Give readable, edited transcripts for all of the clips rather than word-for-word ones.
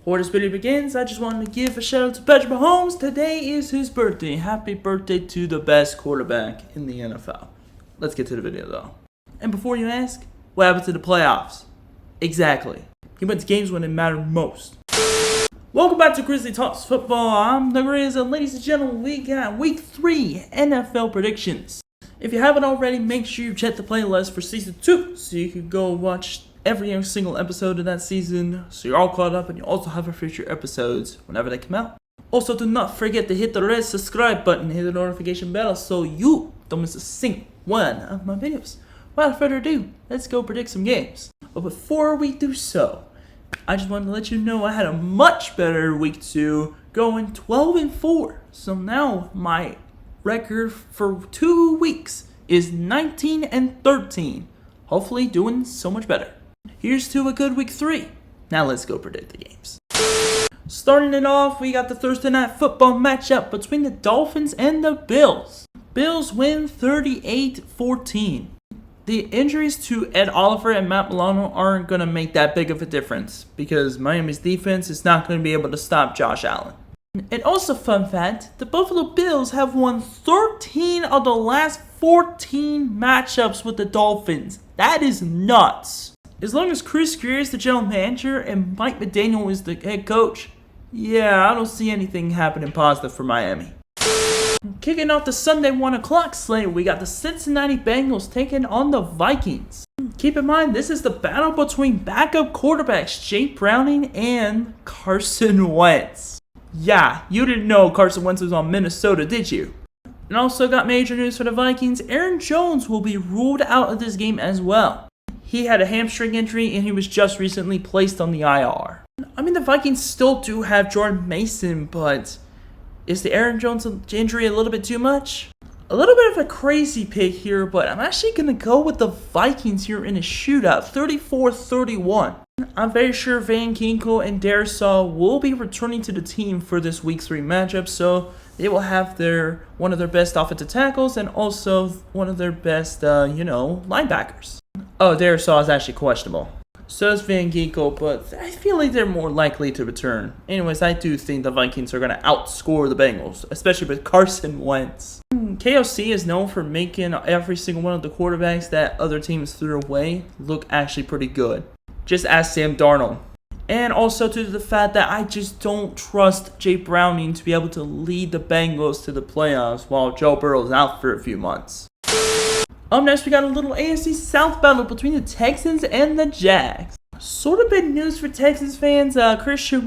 Before this video begins, I just wanted to give a shout out to Patrick Mahomes. Today is his birthday. Happy birthday to the best quarterback in the NFL. Let's get to the video though. And before you ask, what happened to the playoffs? Exactly. He went to games when it mattered most. Welcome back to Grizzly Talks Football. I'm the Grizz, and ladies and gentlemen, we got Week 3 NFL predictions. If you haven't already, make sure you check the playlist for Season 2 so you can go watch every single episode of that season so you're all caught up and you also have our future episodes whenever they come out. Also, do not forget to hit the red subscribe button and hit the notification bell so you don't miss a single one of my videos. Without further ado, let's go predict some games. But before we do so, I just wanted to let you know I had a much better week 2, going 12-4. So now my record for 2 weeks is 19-13. Hopefully doing so much better. Here's to a good week 3. Now let's go predict the games. Starting it off, we got the Thursday night football matchup between the Dolphins and the Bills. Bills win 38-14. The injuries to Ed Oliver and Matt Milano aren't going to make that big of a difference because Miami's defense is not going to be able to stop Josh Allen. And also, fun fact, the Buffalo Bills have won 13 of the last 14 matchups with the Dolphins. That is nuts. As long as Chris Greer is the general manager and Mike McDaniel is the head coach, yeah, I don't see anything happening positive for Miami. Kicking off the Sunday 1 o'clock slate, we got the Cincinnati Bengals taking on the Vikings. Keep in mind, this is the battle between backup quarterbacks Jake Browning and Carson Wentz. Yeah, you didn't know Carson Wentz was on Minnesota, did you? And also got major news for the Vikings. Aaron Jones will be ruled out of this game as well. He had a hamstring injury and he was just recently placed on the IR. I mean, the Vikings still do have Jordan Mason, but is the Aaron Jones injury a little bit too much? A little bit of a crazy pick here, but I'm actually going to go with the Vikings here in a shootout, 34-31. I'm very sure Van Ginkel and Darisaw will be returning to the team for this Week 3 matchup, so they will have one of their best offensive tackles and also one of their best, linebackers. Oh, Darisaw is actually questionable. So is Van Ginkel, but I feel like they're more likely to return. Anyways, I do think the Vikings are going to outscore the Bengals, especially with Carson Wentz. KOC is known for making every single one of the quarterbacks that other teams threw away look actually pretty good. Just ask Sam Darnold. And also to the fact that I just don't trust Jake Browning to be able to lead the Bengals to the playoffs while Joe Burrow is out for a few months. Up next, we got a little AFC South battle between the Texans and the Jags. Sort of big news for Texans fans. Justin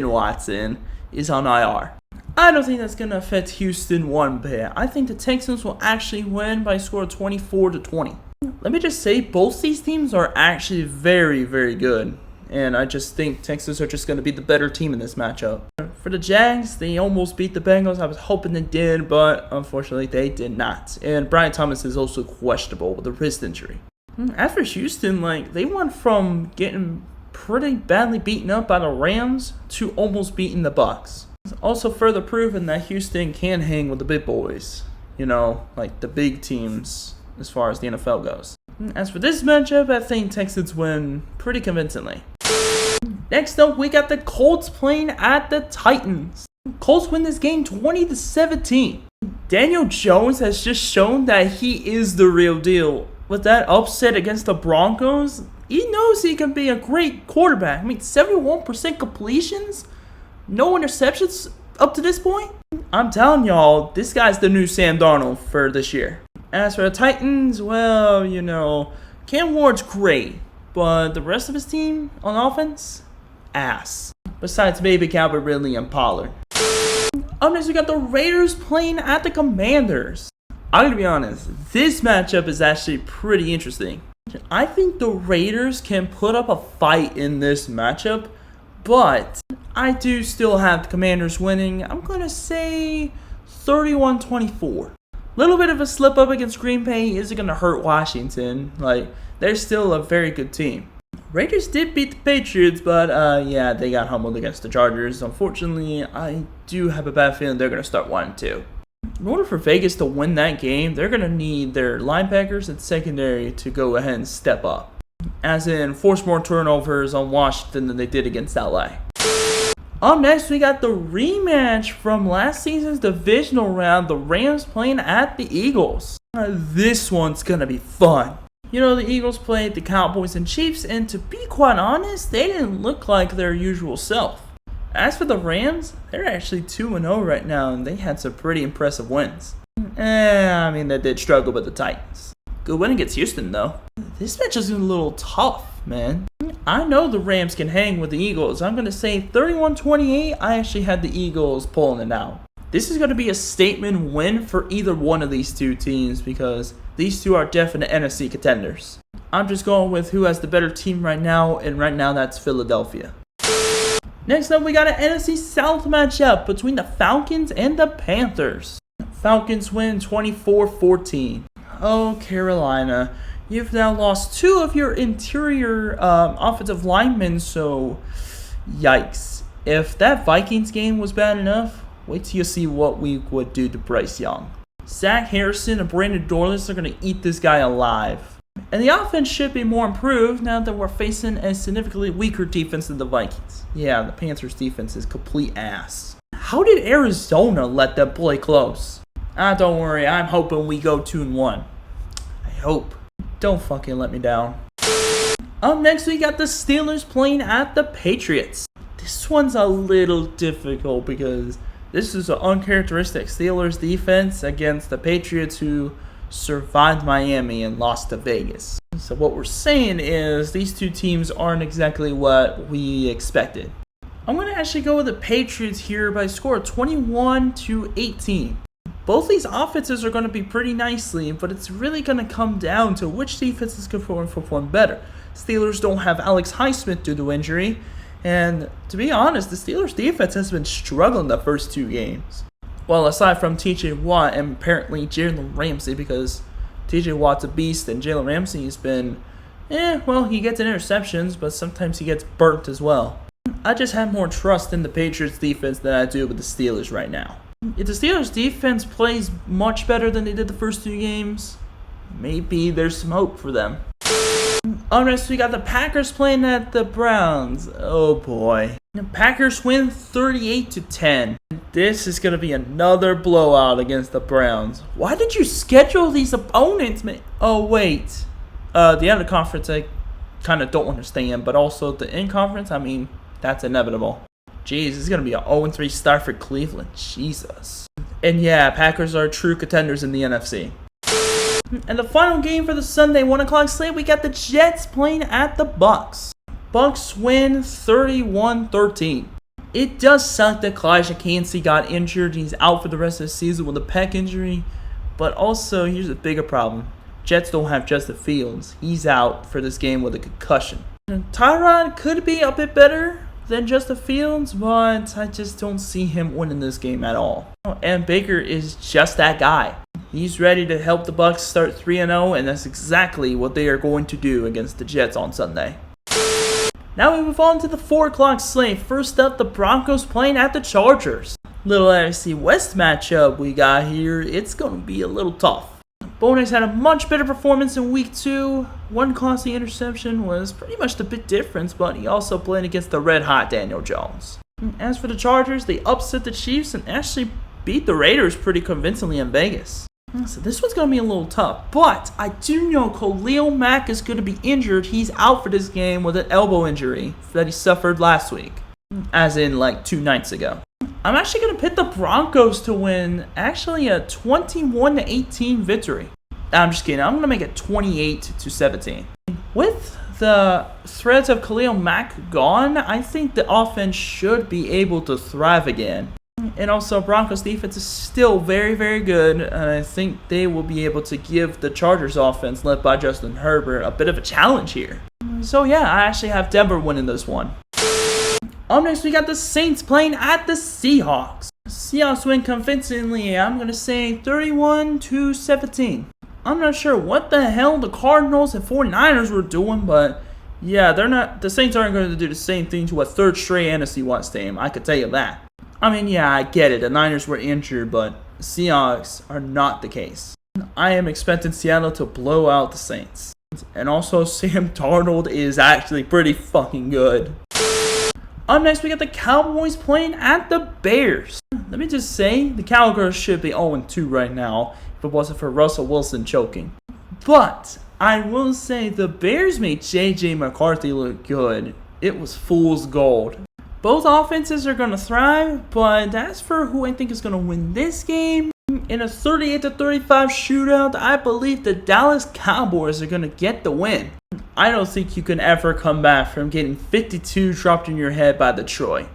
Watson is on IR. I don't think that's going to affect Houston one bit. I think the Texans will actually win by a score of 24-20. Let me just say, both these teams are actually very, very good. And I just think Texans are just going to be the better team in this matchup. For the Jags, they almost beat the Bengals. I was hoping they did, but unfortunately they did not. And Brian Thomas is also questionable with a wrist injury. As for Houston, they went from getting pretty badly beaten up by the Rams to almost beating the Bucs. It's also further proven that Houston can hang with the big boys. The big teams as far as the NFL goes. As for this matchup, I think Texans win pretty convincingly. Next up, we got the Colts playing at the Titans. Colts win this game 20-17. Daniel Jones has just shown that he is the real deal. With that upset against the Broncos, he knows he can be a great quarterback. 71% completions, no interceptions up to this point. I'm telling y'all, this guy's the new Sam Darnold for this year. As for the Titans, well, Cam Ward's great, but the rest of his team on offense, ass. Besides maybe Calvin Ridley and Pollard. Up next, we got the Raiders playing at the Commanders. I'm going to be honest, this matchup is actually pretty interesting. I think the Raiders can put up a fight in this matchup, but I do still have the Commanders winning. I'm going to say 31-24. Little bit of a slip up against Green Bay isn't going to hurt Washington. They're still a very good team. Raiders did beat the Patriots, but they got humbled against the Chargers. Unfortunately, I do have a bad feeling they're going to start 1-2. In order for Vegas to win that game, they're going to need their linebackers and secondary to go ahead and step up. as in force more turnovers on Washington than they did against LA. Up next, we got the rematch from last season's divisional round, the Rams playing at the Eagles. This one's gonna be fun. You know, the Eagles played the Cowboys and Chiefs, and to be quite honest, they didn't look like their usual self. As for the Rams, they're actually 2-0 right now, and they had some pretty impressive wins. I mean, they did struggle with the Titans. Good win against Houston, though. This match is a little tough, man. I know the Rams can hang with the Eagles. I'm going to say 31-28. I actually had the Eagles pulling it out. This is going to be a statement win for either one of these two teams because these two are definite NFC contenders. I'm just going with who has the better team right now, and right now that's Philadelphia. Next up, we got an NFC South matchup between the Falcons and the Panthers. Falcons win 24-14. Oh, Carolina, you've now lost two of your interior offensive linemen, so yikes. If that Vikings game was bad enough, wait till you see what we would do to Bryce Young. Zach Harrison and Brandon Dorlus are going to eat this guy alive. And the offense should be more improved now that we're facing a significantly weaker defense than the Vikings. Yeah, the Panthers' defense is complete ass. How did Arizona let them play close? Don't worry, I'm hoping we go 2-1. I hope. Don't fucking let me down. Up next, we got the Steelers playing at the Patriots. This one's a little difficult because this is an uncharacteristic Steelers defense against the Patriots who survived Miami and lost to Vegas. So what we're saying is these two teams aren't exactly what we expected. I'm going to actually go with the Patriots here by a score of 21-18. Both these offenses are going to be pretty nicely, but it's really going to come down to which defenses can perform better. Steelers don't have Alex Highsmith due to injury, and to be honest, the Steelers defense has been struggling the first two games. Well, aside from TJ Watt and apparently Jalen Ramsey, because TJ Watt's a beast and Jalen Ramsey has been, well, he gets interceptions, but sometimes he gets burnt as well. I just have more trust in the Patriots defense than I do with the Steelers right now. If the Steelers defense plays much better than they did the first two games, maybe there's some hope for them. Up next, we got the Packers playing at the Browns. Oh boy. The Packers win 38-10. This is going to be another blowout against the Browns. Why did you schedule these opponents, man? Oh, wait. The out of conference, I kind of don't understand. But also the in-conference, I mean, that's inevitable. Jeez, this is going to be an 0-3 start for Cleveland. Jesus. And yeah, Packers are true contenders in the NFC. And the final game for the Sunday 1 o'clock slate, we got the Jets playing at the Bucks. Bucks win 31-13. It does suck that Kalijah Kancey got injured. He's out for the rest of the season with a pec injury. But also, here's a bigger problem. Jets don't have Justin Fields. He's out for this game with a concussion. And Tyrod could be a bit better than Justin Fields, but I just don't see him winning this game at all. And Baker is just that guy. He's ready to help the Bucks start 3-0, and that's exactly what they are going to do against the Jets on Sunday. Now we move on to the 4 o'clock slate. First up, the Broncos playing at the Chargers. Little NFC West matchup we got here. It's going to be a little tough. Bonus had a much better performance in Week 2. One costly interception was pretty much the big difference, but he also played against the red-hot Daniel Jones. As for the Chargers, they upset the Chiefs and actually beat the Raiders pretty convincingly in Vegas. So this one's going to be a little tough, but I do know Khalil Mack is going to be injured. He's out for this game with an elbow injury that he suffered last week, as in like 2 nights ago. I'm actually going to pick the Broncos to win actually a 21-18 victory. I'm just kidding. I'm going to make it 28-17. With the threats of Khalil Mack gone, I think the offense should be able to thrive again. And also, Broncos defense is still very, very good. And I think they will be able to give the Chargers offense, led by Justin Herbert, a bit of a challenge here. So yeah, I actually have Denver winning this one. Up next, we got the Saints playing at the Seahawks. Seahawks win convincingly. I'm going to say 31-17. I'm not sure what the hell the Cardinals and 49ers were doing, but yeah, the Saints aren't going to do the same thing to a third straight NFC West team. I could tell you that. I mean, yeah, I get it. The Niners were injured, but Seahawks are not the case. I am expecting Seattle to blow out the Saints. And also, Sam Darnold is actually pretty fucking good. Up next, we got the Cowboys playing at the Bears. Let me just say, the Cowgirls should be 0-2 right now if it wasn't for Russell Wilson choking. But I will say the Bears made J.J. McCarthy look good. It was fool's gold. Both offenses are going to thrive, but as for who I think is going to win this game, in a 38-35 shootout, I believe the Dallas Cowboys are going to get the win. I don't think you can ever come back from getting 52 dropped in your head by Detroit.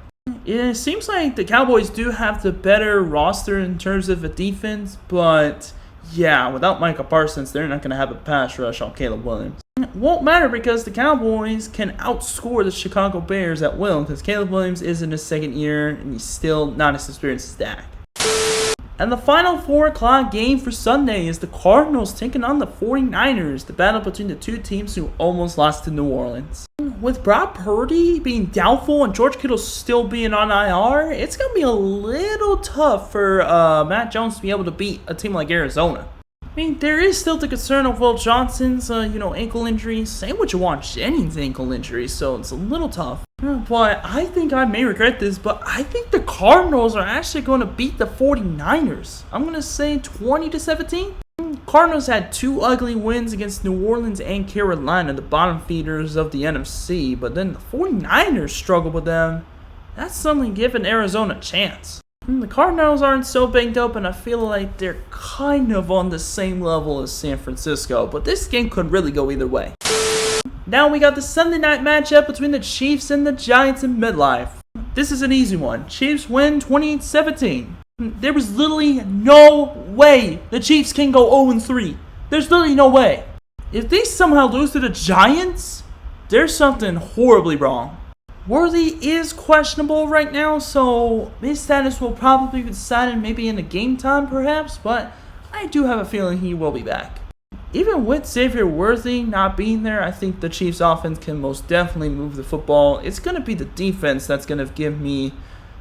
It seems like the Cowboys do have the better roster in terms of a defense, but yeah, without Micah Parsons, they're not going to have a pass rush on Caleb Williams. It won't matter because the Cowboys can outscore the Chicago Bears at will because Caleb Williams is in his second year and he's still not as experienced as Dak. And the final 4 o'clock game for Sunday is the Cardinals taking on the 49ers, the battle between the two teams who almost lost to New Orleans. With Brock Purdy being doubtful and George Kittle still being on IR, it's going to be a little tough for Matt Jones to be able to beat a team like Arizona. I mean, there is still the concern of Will Johnson's, ankle injury. Say what you want, Jennings' ankle injury, so it's a little tough. But I think I may regret this, but I think the Cardinals are actually going to beat the 49ers. I'm going to say 20-17. Cardinals had 2 ugly wins against New Orleans and Carolina, the bottom feeders of the NFC, but then the 49ers struggled with them. That's suddenly giving Arizona a chance. The Cardinals aren't so banged up, and I feel like they're kind of on the same level as San Francisco, but this game could really go either way. Now we got the Sunday night matchup between the Chiefs and the Giants in MetLife. This is an easy one. Chiefs win 28-17. There was literally no way the Chiefs can go 0-3. There's literally no way. If they somehow lose to the Giants, there's something horribly wrong. Worthy is questionable right now, so his status will probably be decided maybe in a game time perhaps, but I do have a feeling he will be back. Even with Xavier Worthy not being there, I think the Chiefs offense can most definitely move the football. It's going to be the defense that's going to give me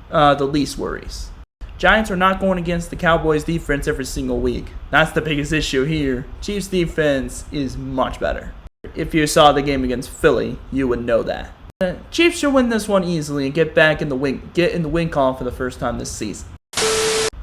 the least worries. Giants are not going against the Cowboys defense every single week. That's the biggest issue here. Chiefs defense is much better. If you saw the game against Philly, you would know that. Chiefs should win this one easily and get in the win column for the first time this season.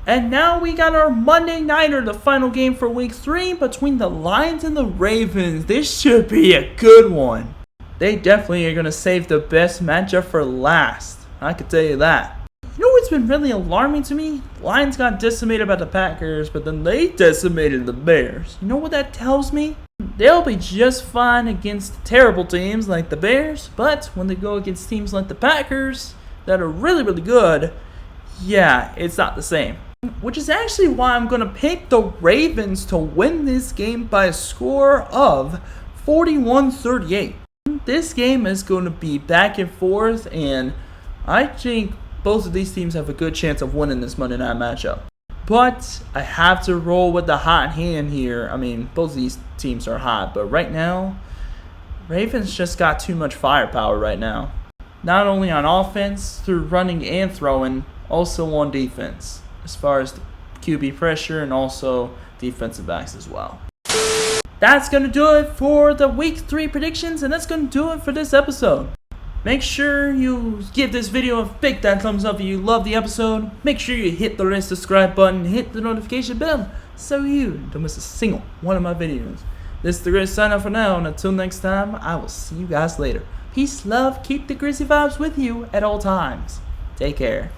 And now we got our Monday Nighter, the final game for Week 3 between the Lions and the Ravens. This should be a good one. They definitely are going to save the best matchup for last. I can tell you that. You know what's been really alarming to me? The Lions got decimated by the Packers, but then they decimated the Bears. You know what that tells me? They'll be just fine against terrible teams like the Bears, but when they go against teams like the Packers that are really, really good, yeah, it's not the same. Which is actually why I'm going to pick the Ravens to win this game by a score of 41-38. This game is going to be back and forth, and I think both of these teams have a good chance of winning this Monday night matchup. But I have to roll with the hot hand here. I mean, both of these teams are hot, but right now, Ravens just got too much firepower right now. Not only on offense, through running and throwing, also on defense, as far as the QB pressure and also defensive backs as well. That's going to do it for the Week 3 predictions, and that's going to do it for this episode. Make sure you give this video a big thumbs up if you love the episode. Make sure you hit the red subscribe button, hit the notification bell so you don't miss a single one of my videos. This is the Grizz sign off for now, and until next time, I will see you guys later. Peace, love, keep the Grizzly vibes with you at all times. Take care.